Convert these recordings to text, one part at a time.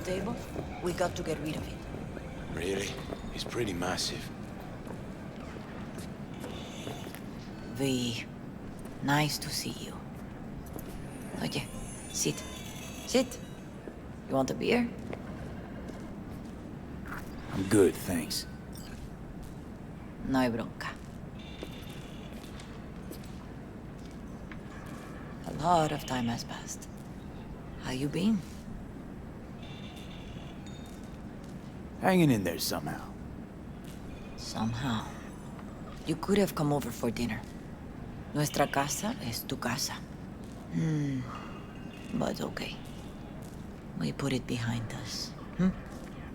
table, we got to get rid of it. Really? He's pretty massive. V, nice to see you. Oye, sit. Sit. You want a beer? I'm good, thanks. No hay bronca. A lot of time has passed. How you been? Hanging in there somehow. Somehow. You could have come over for dinner. Nuestra casa es tu casa. But okay. We put it behind us.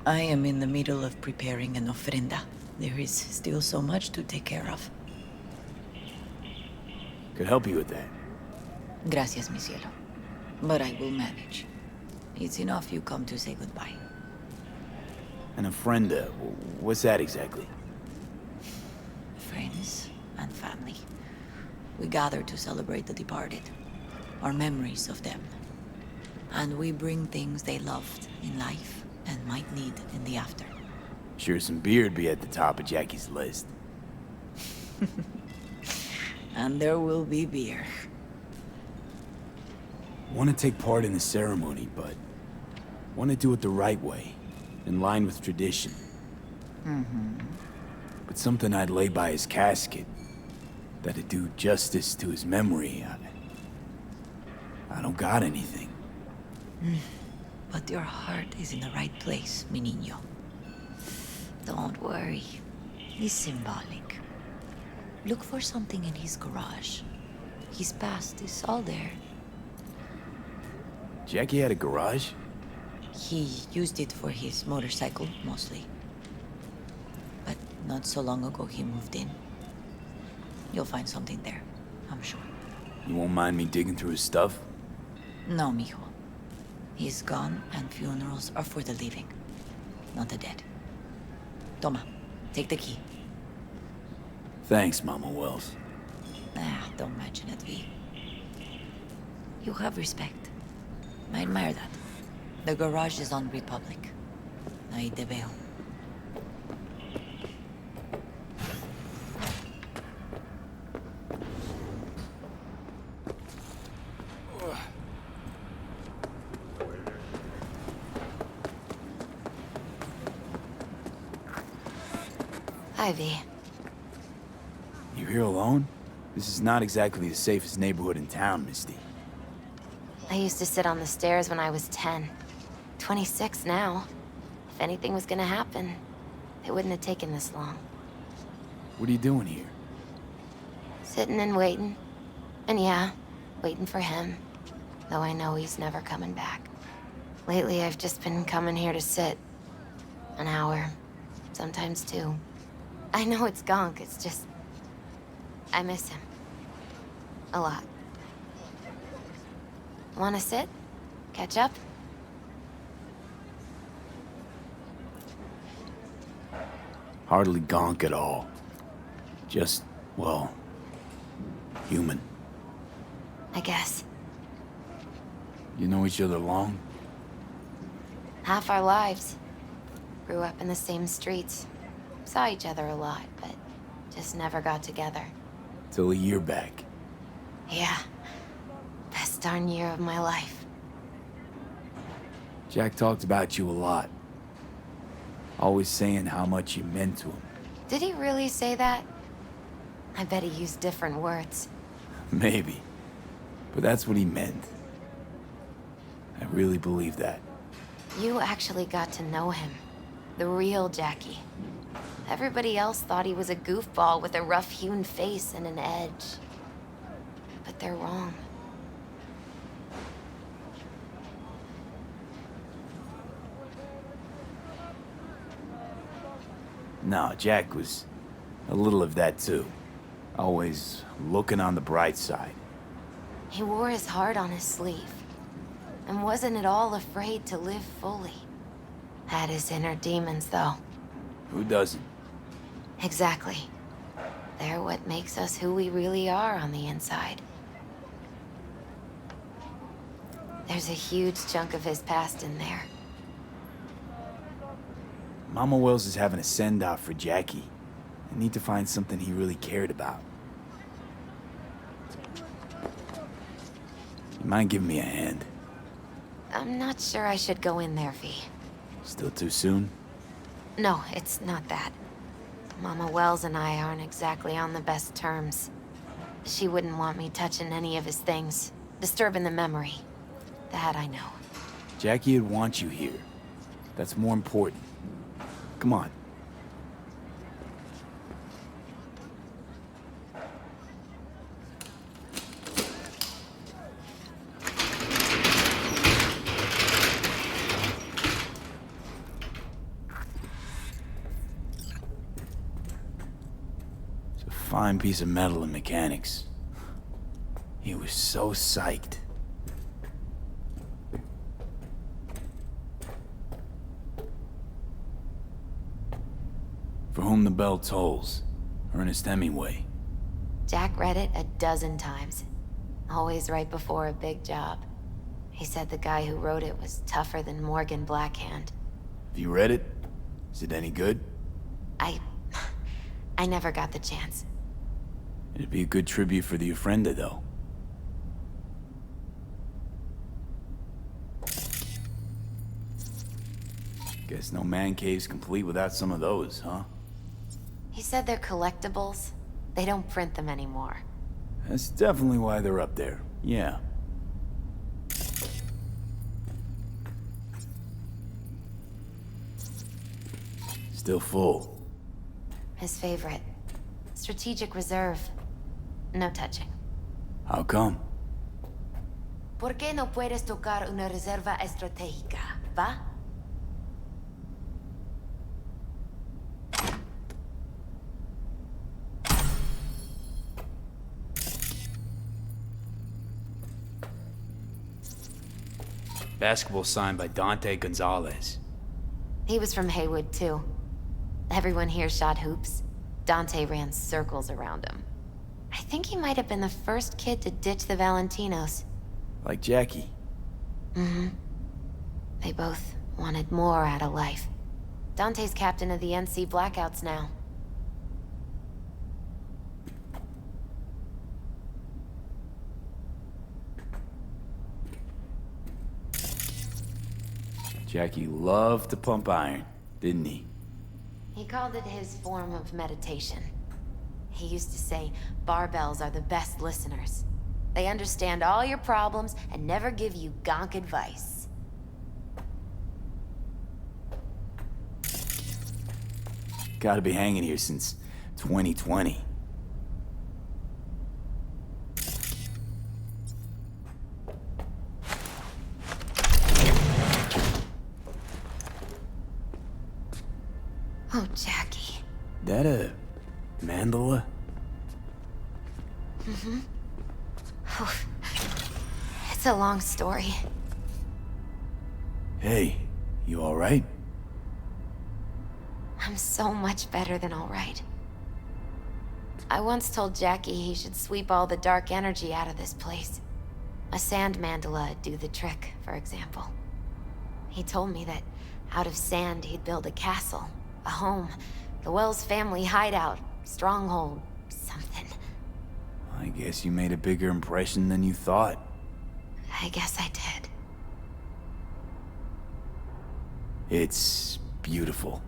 I am in the middle of preparing an ofrenda. There is still so much to take care of. Could help you with that. Gracias, mi cielo. But I will manage. It's enough you come to say goodbye. An ofrenda, what's that exactly? Friends and family. We gather to celebrate the departed. Our memories of them. And we bring things they loved in life and might need in the after. Sure some beer'd be at the top of Jackie's list. And there will be beer. Want to take part in the ceremony, but want to do it the right way, in line with tradition. But something I'd lay by his casket, that'd do justice to his memory. I don't got anything. But your heart is in the right place, mi niño. Don't worry. It's symbolic. Look for something in his garage. His past is all there. Jackie had a garage? He used it for his motorcycle, mostly. But not so long ago, he moved in. You'll find something there, I'm sure. You won't mind me digging through his stuff? No, mijo. He's gone, and funerals are for the living, not the dead. Toma, take the key. Thanks, Mama Wells. Don't mention it, V. You have respect. I admire that. The garage is on Republic. Ahí te veo. Hi, V. You here alone? This is not exactly the safest neighborhood in town, Misty. I used to sit on the stairs when I was 10. 26 now. If anything was gonna happen, it wouldn't have taken this long. What are you doing here? Sitting and waiting. And yeah, waiting for him. Though I know he's never coming back. Lately, I've just been coming here to sit. An hour. Sometimes two. I know it's gunk, it's just... I miss him. A lot. Wanna sit? Catch up? Hardly gonk at all. Just, well, human. I guess. You know each other long? Half our lives. Grew up in the same streets. Saw each other a lot, but just never got together. Till a year back. Yeah. Best darn year of my life. Jack talked about you a lot. Always saying how much you meant to him. Did he really say that? I bet he used different words. Maybe. But that's what he meant. I really believe that. You actually got to know him. The real Jackie. Everybody else thought he was a goofball with a rough-hewn face and an edge. But they're wrong. No, Jack was a little of that too. Always looking on the bright side. He wore his heart on his sleeve. And wasn't at all afraid to live fully. Had his inner demons, though. Who doesn't? Exactly. They're what makes us who we really are on the inside. There's a huge chunk of his past in there. Mama Wells is having a send-off for Jackie. I need to find something he really cared about. You mind giving me a hand? I'm not sure I should go in there, V. Still too soon? No, it's not that. Mama Wells and I aren't exactly on the best terms. She wouldn't want me touching any of his things, disturbing the memory. That I know. Jackie would want you here. That's more important. Come on. It's a fine piece of metal and mechanics. He was so psyched. For whom the bell tolls. Ernest Hemingway. Jack read it a dozen times. Always right before a big job. He said the guy who wrote it was tougher than Morgan Blackhand. Have you read it? Is it any good? I never got the chance. It'd be a good tribute for the Ofrenda, though. Guess no man cave's complete without some of those, huh? He said they're collectibles. They don't print them anymore. That's definitely why they're up there. Yeah. Still full. His favorite. Strategic reserve. No touching. How come? ¿Por qué no puedes tocar una reserva estratégica, va? Basketball signed by Dante Gonzalez. He was from Haywood, too. Everyone here shot hoops. Dante ran circles around him. I think he might have been the first kid to ditch the Valentinos. Like Jackie. Mm-hmm. They both wanted more out of life. Dante's captain of the NC Blackouts now. Jackie loved to pump iron, didn't he? He called it his form of meditation. He used to say, barbells are the best listeners. They understand all your problems and never give you gonk advice. Gotta be hanging here since 2020. Oh, Jackie. That a mandala? Mm-hmm. Oh, it's a long story. Hey, you alright? I'm so much better than all right. I once told Jackie he should sweep all the dark energy out of this place. A sand mandala'd do the trick, for example. He told me that out of sand he'd build a castle, a home, the Wells family hideout, stronghold, something. I guess you made a bigger impression than you thought. I guess I did. It's beautiful.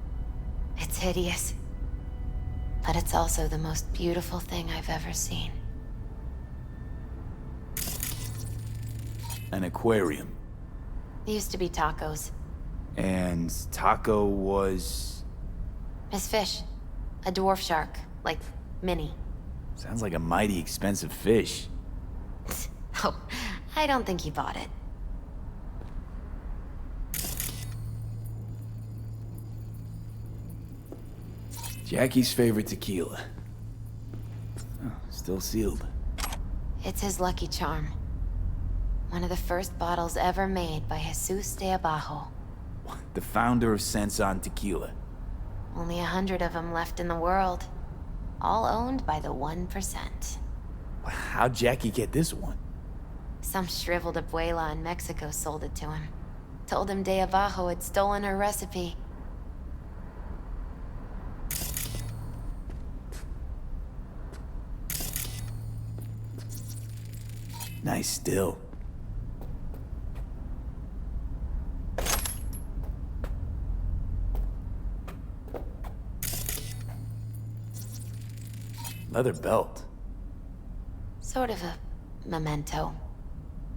It's hideous. But it's also the most beautiful thing I've ever seen. An aquarium. It used to be Taco's. And Taco was... His fish. A dwarf shark. Like, Minnie. Sounds like a mighty expensive fish. Oh, I don't think he bought it. Jackie's favorite tequila. Oh, still sealed. It's his lucky charm. One of the first bottles ever made by Jesus de Abajo. The founder of Sensan Tequila. Only 100 of them left in the world. All owned by the 1%. How'd Jackie get this one? Some shriveled abuela in Mexico sold it to him. Told him de Abajo had stolen her recipe. Nice still. Leather belt. Sort of a memento.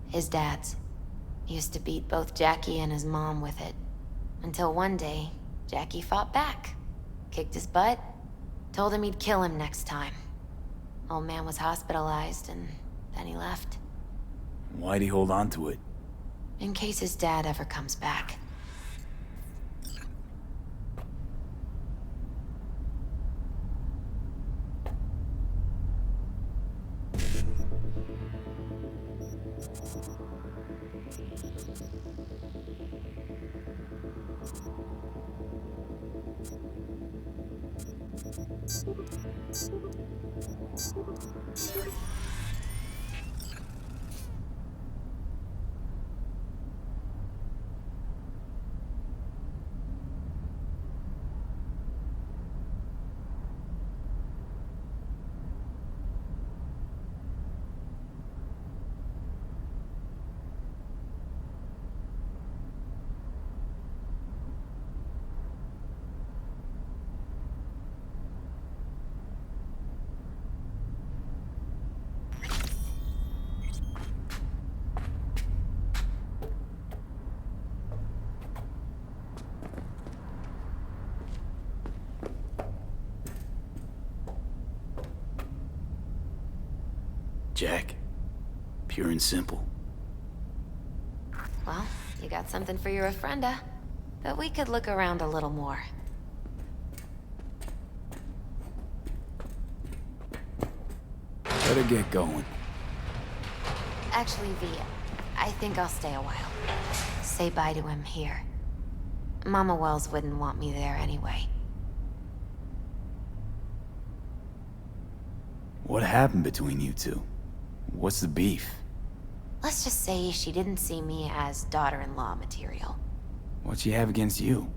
His dad's. Used to beat both Jackie and his mom with it. Until one day, Jackie fought back. Kicked his butt. Told him he'd kill him next time. Old man was hospitalized, and then he left. Why'd he hold on to it? In case his dad ever comes back. Jack. Pure and simple. Well, you got something for your ofrenda. But we could look around a little more. Better get going. Actually, V, I think I'll stay a while. Say bye to him here. Mama Wells wouldn't want me there anyway. What happened between you two? What's the beef? Let's just say she didn't see me as daughter-in-law material. What she have against you?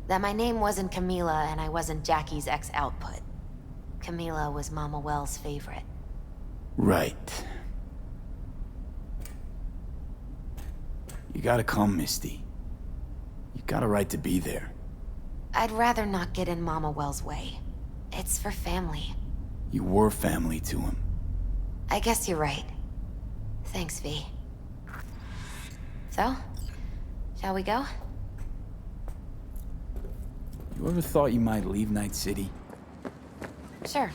That my name wasn't Camila and I wasn't Jackie's ex-output. Camila was Mama Wells' favorite. Right. You gotta come, Misty. You got a right to be there. I'd rather not get in Mama Wells' way. It's for family. You were family to him. I guess you're right. Thanks, V. So, shall we go? You ever thought you might leave Night City? Sure.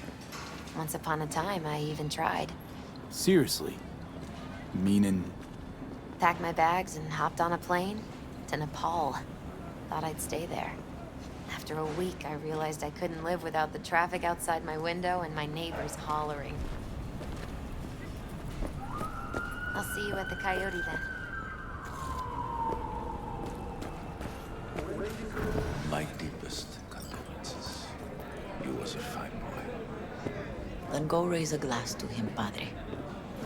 Once upon a time, I even tried. Seriously? Meaning... Packed my bags and hopped on a plane to Nepal. Thought I'd stay there. After a week, I realized I couldn't live without the traffic outside my window and my neighbors hollering. I'll see you at the Coyote then. My deepest condolences. You was a fine boy. Then go raise a glass to him, Padre.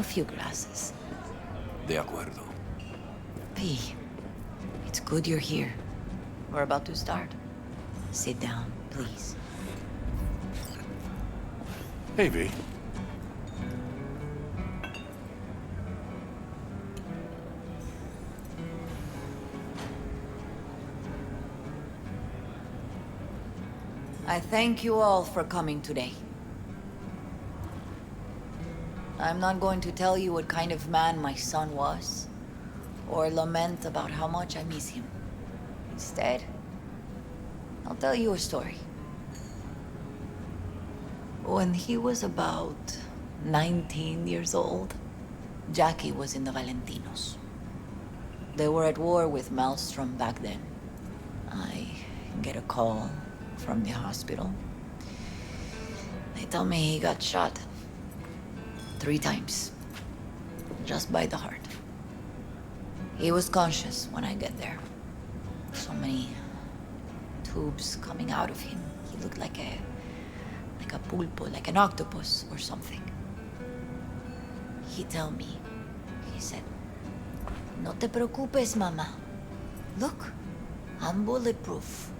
A few glasses. De acuerdo. P, it's good you're here. We're about to start. Sit down, please. Hey, V. I thank you all for coming today. I'm not going to tell you what kind of man my son was, or lament about how much I miss him. Instead, I'll tell you a story. When he was about 19 years old, Jackie was in the Valentinos. They were at war with Maelstrom back then. I get a call from the hospital. They tell me he got shot 3 times, just by the heart. He was conscious when I get there. So many tubes coming out of him. He looked like a pulpo, like an octopus or something. He tell me, he said, "No te preocupes, mama. Look, I'm bulletproof.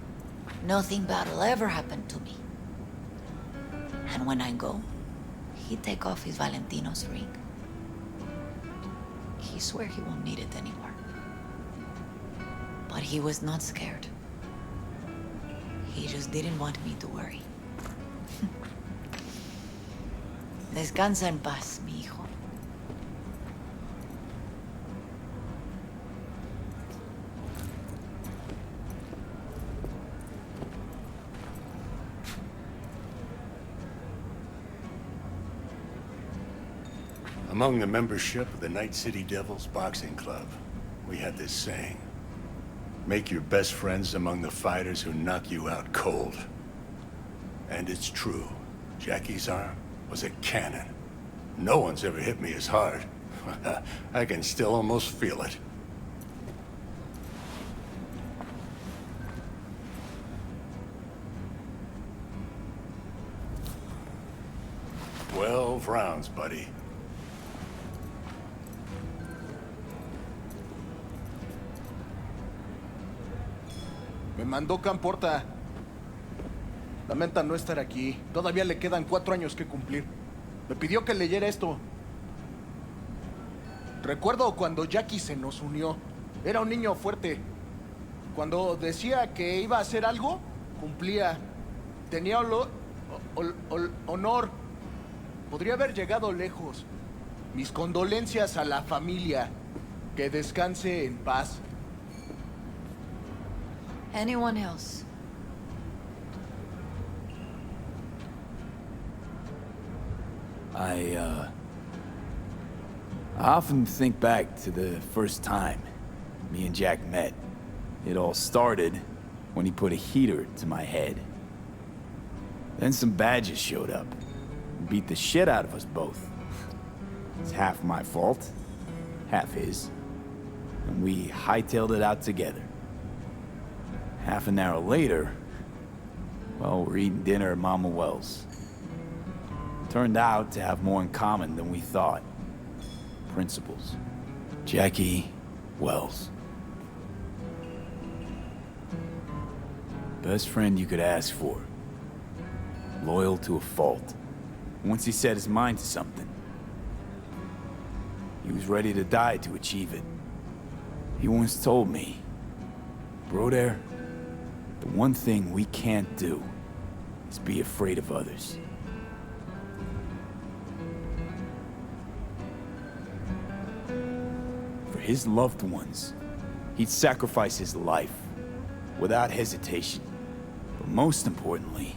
Nothing bad will ever happen to me." And when I go, he take off his Valentino's ring. he swear he won't need it anymore. But he was not scared. He just didn't want me to worry. Descansa en paz, mi hijo. Among the membership of the Night City Devils Boxing Club, we had this saying. Make your best friends among the fighters who knock you out cold. And it's true. Jackie's arm was a cannon. No one's ever hit me as hard. I can still almost feel it. 12 rounds, buddy. Me mandó Camporta. Lamenta no estar aquí. Todavía le quedan 4 años que cumplir. Me pidió que leyera esto. Recuerdo cuando Jackie se nos unió. Era un niño fuerte. Cuando decía que iba a hacer algo, cumplía. Tenía honor. Podría haber llegado lejos. Mis condolencias a la familia. Que descanse en paz. Anyone else? I often think back to the first time me and Jack met. It all started when he put a heater to my head. Then some badges showed up and beat the shit out of us both. It's half my fault, half his. And we hightailed it out together. Half an hour later, well, we're eating dinner at Mama Wells. Turned out to have more in common than we thought. Principles. Jackie Wells. Best friend you could ask for. Loyal to a fault. Once he set his mind to something, he was ready to die to achieve it. He once told me, Broder, the one thing we can't do is be afraid of others. For his loved ones, he'd sacrifice his life without hesitation. But most importantly,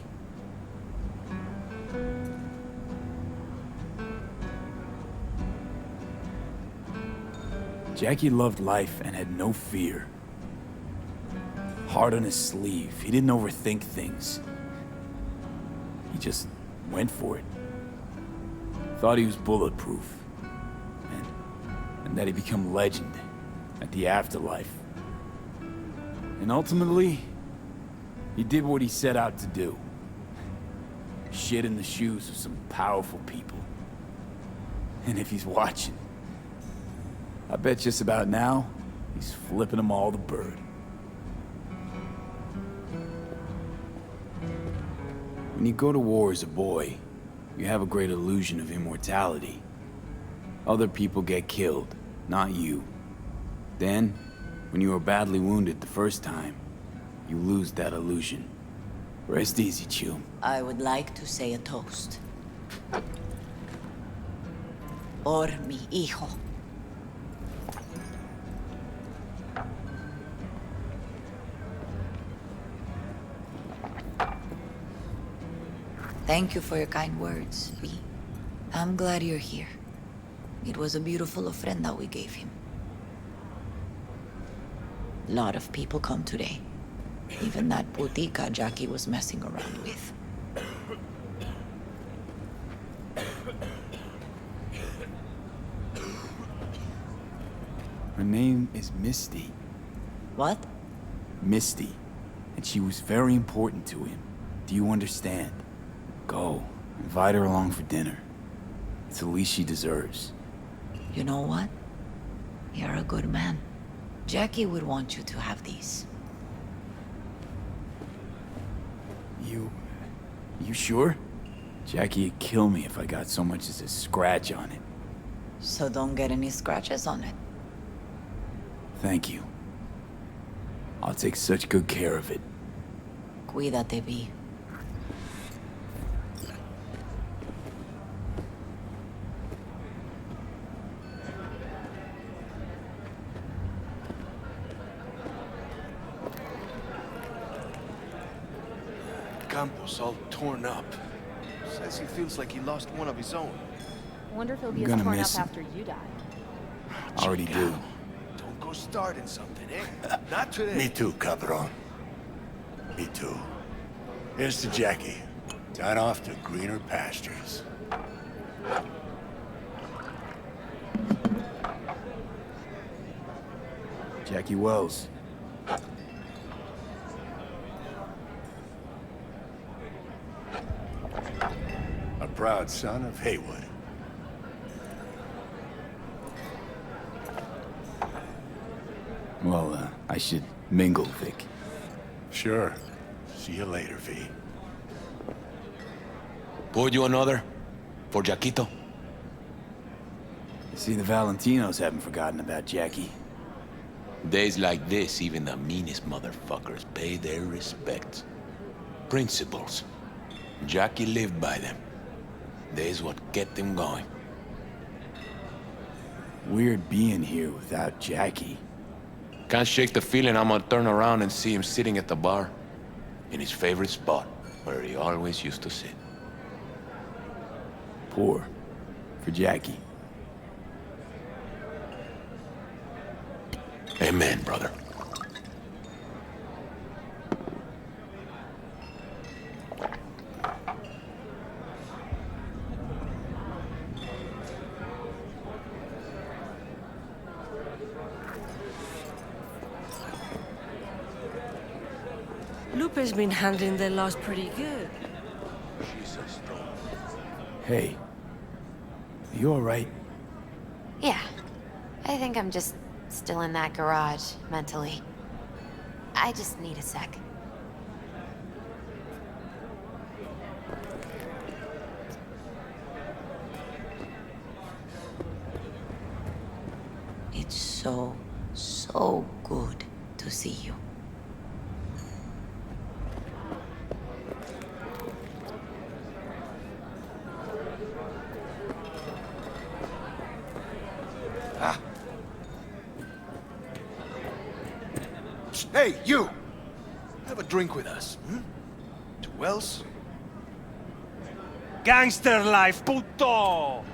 Jackie loved life and had no fear. Heart on his sleeve. He didn't overthink things. He just went for it. Thought he was bulletproof. And that he'd become legend at the afterlife. And ultimately, he did what he set out to do. Shit in the shoes of some powerful people. And if he's watching, I bet just about now, he's flipping them all the bird. When you go to war as a boy, you have a great illusion of immortality. Other people get killed, not you. Then, when you are badly wounded the first time, you lose that illusion. Rest easy, Chum. I would like to say a toast. Por mi hijo. Thank you for your kind words, V. I'm glad you're here. It was a beautiful ofrenda we gave him. A lot of people come today. Even that putica Jackie was messing around with. Her name is Misty. What? Misty. And she was very important to him. Do you understand? Go. Invite her along for dinner. It's the least she deserves. You know what? You're a good man. Jackie would want you to have these. You sure? Jackie would kill me if I got so much as a scratch on it. So don't get any scratches on it. Thank you. I'll take such good care of it. Cuídate, Vi. Campos all torn up. Says he feels like he lost one of his own. Wonder if he'll be I'm as gonna torn up miss him. after you die. Already do. Don't go starting something, eh? Not today. Me too, cabron. Me too. Here's to Jackie. Down off to greener pastures. Jackie Wells. A proud son of Haywood. Well, I should mingle, Vic. Sure. See you later, V. Pour you another? For Jaquito? See, the Valentinos haven't forgotten about Jackie. Days like this, even the meanest motherfuckers pay their respects. Principles. Jackie lived by them. They's what kept him going. Weird being here without Jackie. Can't shake the feeling I'm gonna turn around and see him sitting at the bar. In his favorite spot, where he always used to sit. Poor. For Jackie. Amen, brother. Lupe's been handling the loss pretty good. Hey. Are you alright? Yeah. I think I'm just still in that garage, mentally. I just need a sec. It's so, so good to see you. Hey, you! Have a drink with us, hmm? To Wells? Gangster life, puto!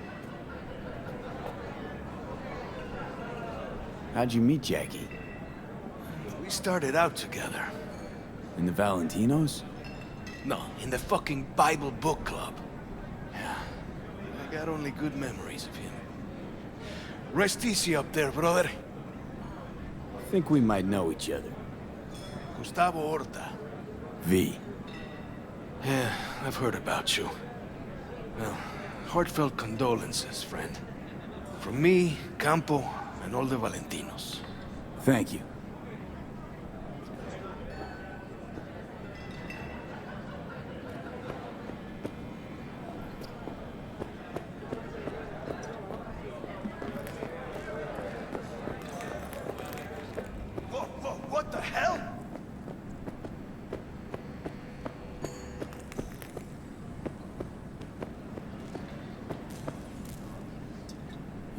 How'd you meet Jackie? We started out together. In the Valentinos? No, in the fucking Bible book club. Yeah, I got only good memories of him. Rest easy up there, brother. Think we might know each other. Gustavo Horta. V. Yeah, I've heard about you. Well, heartfelt condolences, friend. From me, Campo, and all the Valentinos. Thank you. What the hell?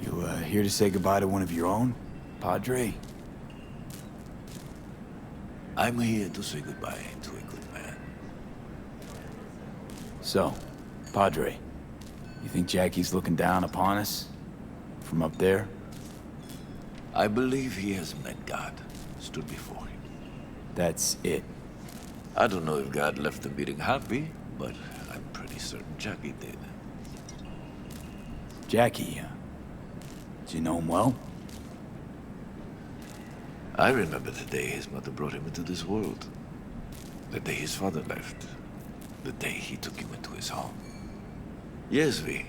You, here to say goodbye to one of your own? Padre? I'm here to say goodbye to a good man. So, Padre, you think Jackie's looking down upon us? From up there? I believe he has met God, stood before him. That's it. I don't know if God left him beating happy, but I'm pretty certain Jackie did. Jackie, do you know him well? I remember the day his mother brought him into this world. The day his father left. The day he took him into his home. Yes, V.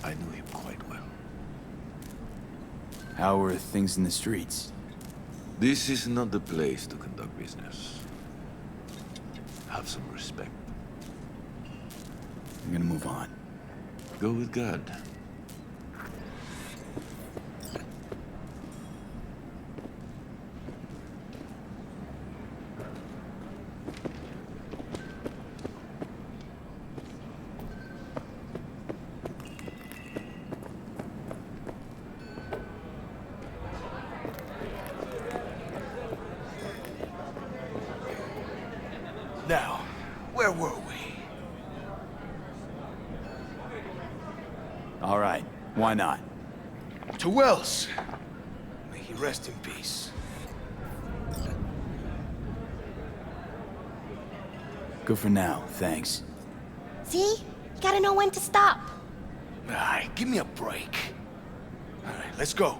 I knew him quite well. How are things in the streets? This is not the place to conduct business. Have some respect. I'm gonna move on. Go with God. Why not? To Wells. May he rest in peace. Good for now, thanks. See? You gotta know when to stop. Alright, give me a break. Alright, let's go.